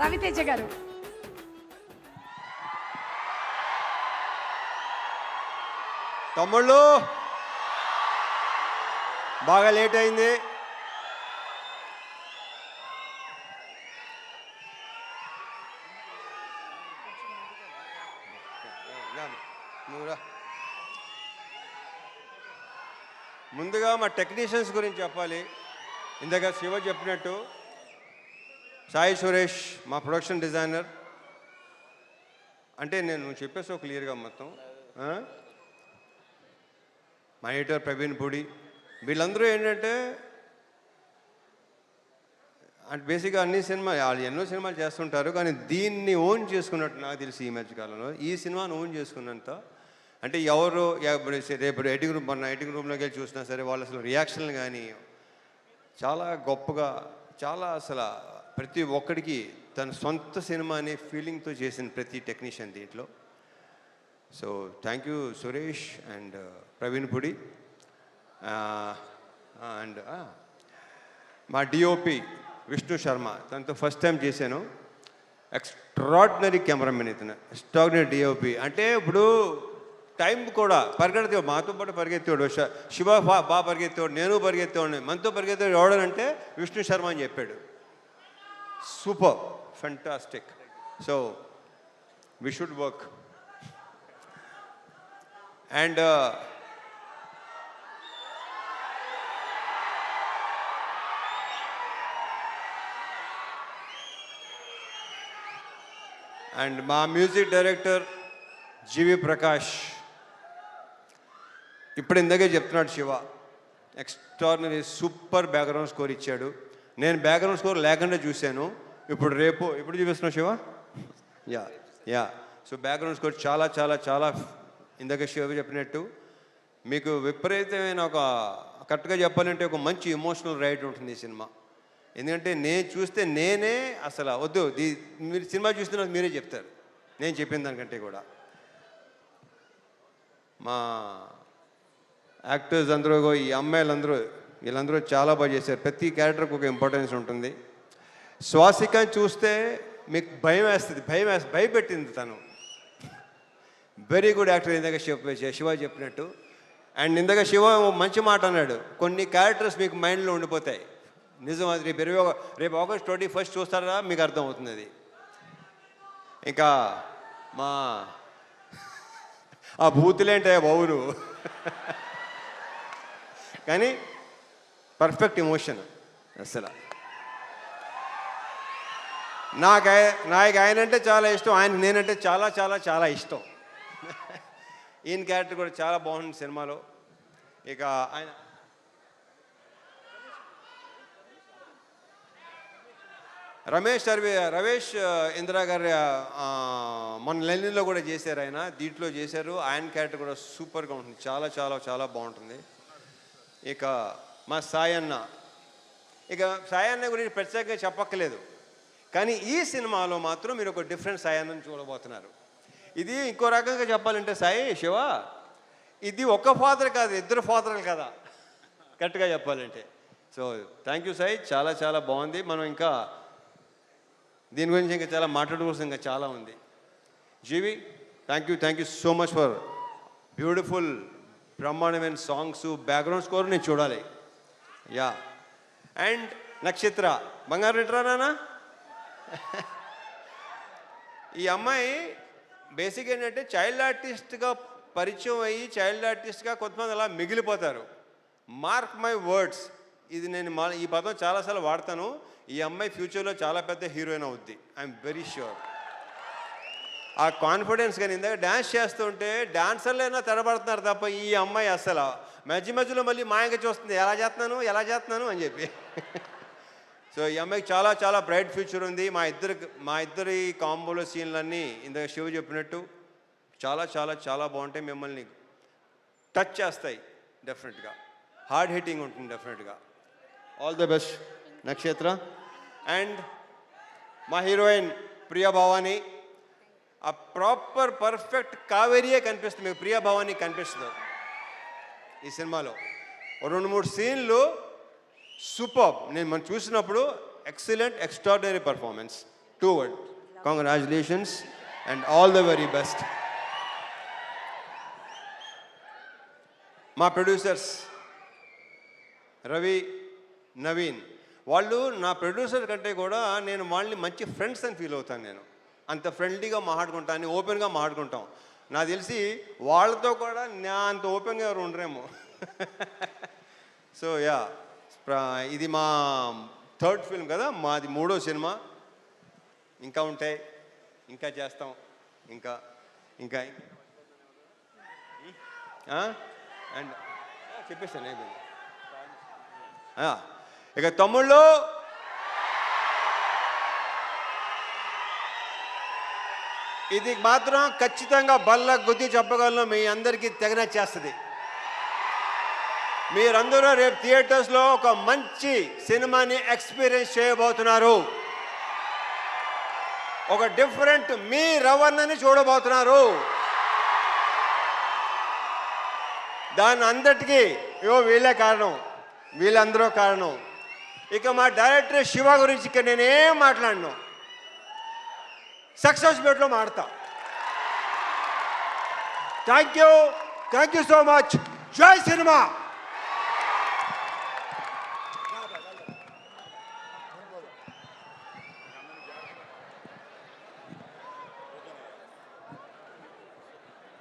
రవితేజ గారు. తమ్ముళ్ళు బాగా లేట్ అయింది. ముందుగా మా టెక్నీషియన్స్ గురించి చెప్పాలి. ఇందాక శివ చెప్పినట్టు సాయి సురేష్ మా ప్రొడక్షన్ డిజైనర్. అంటే నేను చెప్పేసి క్లియర్గా మొత్తం. మా ఎడిటర్ ప్రవీణ్ పూడి, వీళ్ళందరూ ఏంటంటే అంటే బేసిక్గా అన్ని సినిమాలు వాళ్ళు ఎన్నో సినిమాలు చేస్తుంటారు, కానీ దీన్ని ఓన్ చేసుకున్నట్టు నాకు తెలిసి ఈ మధ్యకాలంలో ఈ సినిమాను ఓన్ చేసుకున్నంత అంటే ఎవరు రేపు ఎడిటింగ్ రూమ్ మొన్న ఎడిటింగ్ రూమ్లోకి వెళ్ళి చూసినా సరే వాళ్ళు అసలు రియాక్షన్లు కానీ చాలా గొప్పగా, చాలా అసలు ప్రతి ఒక్కడికి తన సొంత సినిమా అనే ఫీలింగ్తో చేసిన ప్రతి టెక్నీషియన్ దీంట్లో. So thank you Suresh and Praveen Pudi and మా డిఓపి విష్ణు శర్మ, తనతో ఫస్ట్ టైం చేశాను. ఎక్స్ట్రాడినరీ కెమెరామెన్ ఇతను, ఎక్స్ట్రాడినరీ డిఓపి. అంటే ఇప్పుడు టైం కూడా పరిగెత్తేవాడు, మాతో పాటు పరిగెత్తేవాడు. శివ బాగా పరిగెత్తేవాడు, నేను పరిగెత్తేవాడిని. మనతో పరిగెత్తేవాడు ఎవడనంటే విష్ణు శర్మ అని చెప్పాడు. Super, fantastic. So we should work. And and మా మ్యూజిక్ డైరెక్టర్ జీవి ప్రకాష్. ఇప్పుడు ఇందాకే చెప్తున్నాడు Shiva, extraordinary super background score ఇచ్చాడు. నేను బ్యాక్గ్రౌండ్ స్కోర్ లేకుండా చూశాను. ఇప్పుడు చూపిస్తున్నావు Shiva. Yeah so background score చాలా చాలా చాలా ఇందాక శివ చెప్పినట్టు మీకు విపరీతమైన ఒక కరెక్ట్గా చెప్పాలంటే ఒక మంచి ఎమోషనల్ రైడ్ ఉంటుంది ఈ సినిమా. ఎందుకంటే నేను చూస్తే నేనే అసలు వద్దు, మీరు సినిమా చూస్తే మీరే చెప్తారు నేను చెప్పిన దానికంటే కూడా. మా యాక్టర్స్ అందరూ, ఈ అమ్మాయిలందరూ, వీళ్ళందరూ చాలా బాగా చేశారు. ప్రతి క్యారెక్టర్కి ఒక ఇంపార్టెన్స్ ఉంటుంది. శ్వాసికని చూస్తే మీకు భయం వేస్తుంది, భయపెట్టింది తను. వెరీ గుడ్ యాక్టర్ ఇందాక శివ చెప్పినట్టు. అండ్ ఇందాక శివ మంచి మాట అన్నాడు, కొన్ని క్యారెక్టర్స్ మీకు మైండ్లో ఉండిపోతాయి. నిజం, అది రేపు ఆగస్ట్ 21 చూస్తారా మీకు అర్థమవుతుంది అది. ఇంకా మా ఆ బూతులేంటే బావును కానీ పర్ఫెక్ట్ ఎమోషన్ అసలు. నాకు ఆయనంటే చాలా ఇష్టం, ఆయన నేనంటే చాలా చాలా చాలా ఇష్టం. ఈయన క్యారెక్టర్ కూడా చాలా బాగుంది సినిమాలో. ఇక ఆయన రమేష్ ఇందిరా గారి మొన్న లెనిన్లో కూడా చేశారు ఆయన, దీంట్లో చేశారు. ఆయన క్యారెక్టర్ కూడా సూపర్గా ఉంటుంది, చాలా చాలా చాలా బాగుంటుంది. ఇక మా సాయన్న గురించి ప్రత్యేకంగా చెప్పక్కలేదు, కానీ ఈ సినిమాలో మాత్రం మీరు ఒక డిఫరెంట్ సాయన్నని చూడబోతున్నారు. ఇది ఇంకో రకంగా చెప్పాలంటే శివ ఇది ఒక ఫాదర్ కాదు, ఇద్దరు ఫాదర్లు కదా కరెక్ట్గా చెప్పాలంటే. సో థ్యాంక్ యూ సాయి, చాలా చాలా బాగుంది. మనం ఇంకా దీని గురించి ఇంకా చాలా మాట్లాడుకోవాల్సింది ఇంకా చాలా ఉంది. GV thank you so much for beautiful బ్రహ్మాండమైన సాంగ్స్, బ్యాక్గ్రౌండ్ స్కోర్ నేను చూడాలి. యా అండ్ నక్షత్ర బంగారు రిటరానా. ఈ అమ్మాయి బేసిక్ ఏంటంటే చైల్డ్ ఆర్టిస్ట్గా పరిచయం అయ్యి చైల్డ్ ఆర్టిస్ట్గా కొంతమంది అలా మిగిలిపోతారు. మార్క్ మై వర్డ్స్, ఇది నేను ఈ పదం చాలాసార్లు వాడతాను. ఈ అమ్మాయి ఫ్యూచర్లో చాలా పెద్ద హీరోయిన్ అవుద్ది, ఐఎమ్ వెరీ ష్యూర్. ఆ కాన్ఫిడెన్స్ కానీ ఇందాక డ్యాన్స్ చేస్తుంటే డాన్సర్లైనా తెరబడుతున్నారు తప్ప ఈ అమ్మాయి అసలు మధ్యలో మళ్ళీ మాయంగా చూస్తుంది, ఎలా చేస్తున్నాను అని చెప్పి. సో ఈ అమ్మాయికి చాలా చాలా బ్రైట్ ఫ్యూచర్ ఉంది. మా ఇద్దరి కాంబోలో సీన్లన్నీ ఇందాక శివ చెప్పినట్టు చాలా చాలా చాలా బాగుంటాయి, మిమ్మల్ని టచ్ చేస్తాయి డెఫినెట్గా, హార్డ్ హిట్టింగ్ ఉంటుంది డెఫినెట్గా. ఆల్ ద బెస్ట్ నక్షత్ర. అండ్ మా హీరోయిన్ ప్రియా భవాని, ఆ ప్రాపర్ పర్ఫెక్ట్ కావేరియే కనిపిస్తుంది మీకు, ప్రియా భవాని కనిపిస్తుంది ఈ సినిమాలో. 2-3 సీన్లు సూపర్, మనం చూసినప్పుడు excellent extraordinary performance. 2 words. Congratulations and all the very best. మా ప్రొడ్యూసర్స్ రవి, నవీన్, వాళ్ళు నా ప్రొడ్యూసర్ కంటే కూడా నేను వాళ్ళని మంచి ఫ్రెండ్స్ అని ఫీల్ అవుతాను. నేను అంత ఫ్రెండ్లీగా మాట్లాడుకుంటాను, ఓపెన్గా మాట్లాడుకుంటాం. నాకు తెలిసి వాళ్ళతో కూడా నా అంత ఓపెన్గా ఎవరు ఉండరేమో. సో యా, ఇది మా 3rd ఫిల్మ్ కదా, మాది 3వ సినిమా. ఇంకా ఉంటాయి, ఇంకా చేస్తాం, ఇంకా ఇంకా అండ్ చెప్పేస్తాను అయిపోయింది. ఇక తమ్ముళ్ళు, ఇది మాత్రం ఖచ్చితంగా బల్ల గుద్ది చెప్పగలను, మీ అందరికీ తెగనచ్చేస్తుంది. మీరందరూ రేపు థియేటర్స్లో ఒక మంచి సినిమాని ఎక్స్పీరియన్స్ చేయబోతున్నారు. ఒక డిఫరెంట్ మీ రవణని చూడబోతున్నారు. దాని అందరికీ వీళ్ళే కారణం, వీళ్ళందరూ కారణం. ఇక మా డైరెక్టర్ శివ గురించి ఇక నేనేం మాట్లాడను, సక్సెస్ మీట్లో మాడతా. Thank you so much. జై సినిమా.